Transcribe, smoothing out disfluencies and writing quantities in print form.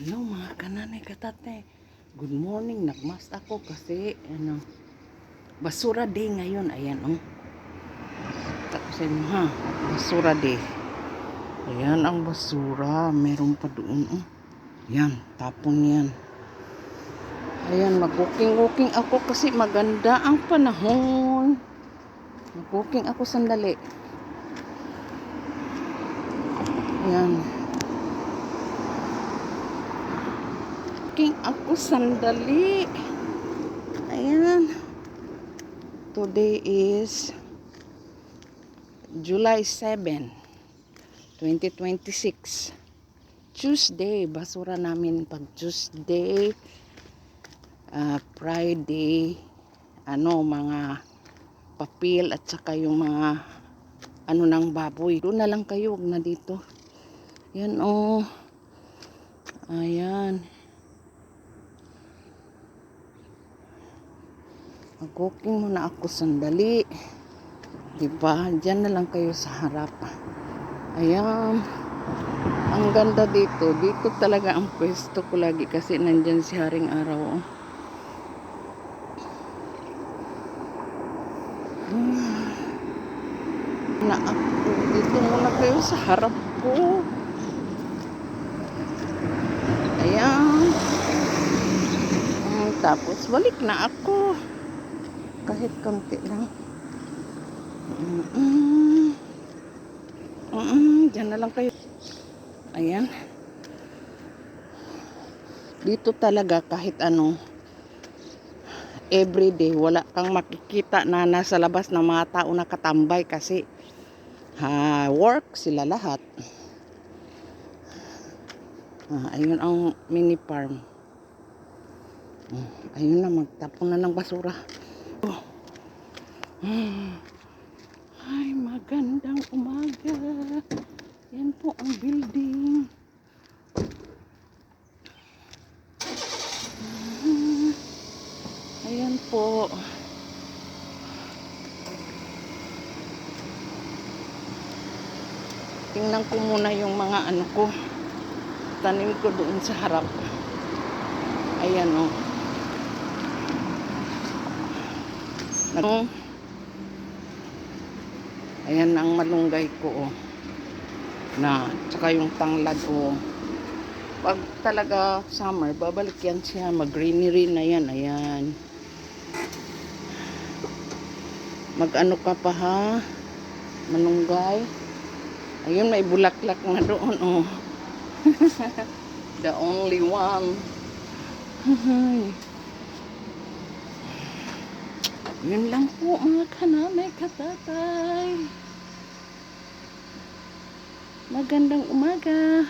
Hello mga kananay katate. Good morning. Nagmas ako kasi basura day ngayon. Ayan Tapusin mo ha. Basura day. Ayan ang basura. Meron pa doon Yan. Tapon yan. Ayan. Mag-cooking ako kasi maganda ang panahon. Mag-cooking ako sandali. Ayan. Ako sandali. Ayan. Today is July 7, 2026. Tuesday. Basura namin pag Tuesday. Friday. Mga papel at saka yung mga ng baboy. Doon na lang kayo. Huwag na dito. Yan Ayan. Mag-cooking muna ako sandali. Diba? Diyan na lang kayo sa harap. Ayan. Ang ganda dito. Dito talaga ang pwesto ko lagi kasi nandyan si Haring Araw. Na ako. Dito muna kayo sa harap ko. Ayan. Tapos balik na ako. Kahit konti lang. Diyan na lang kayo. Ayan. Dito talaga kahit everyday wala kang makikita na nasa labas ng mga tao na katambay kasi work sila lahat. Ayun ang mini farm. Ayun na, magtapon na ng basura. Ay, magandang umaga. Yan po ang building. Ayan po. Tingnan ko muna yung mga ko. Tanim ko doon sa harap. Ayan Ayan ang malunggay ko na tsaka yung tanglad pag talaga summer babalik yan siya, mag-greenery na yan. Ayan, ka pa ha, malunggay. Ayun, may bulaklak na doon the only one. Yun lang po mga kananay katatay. Magandang umaga.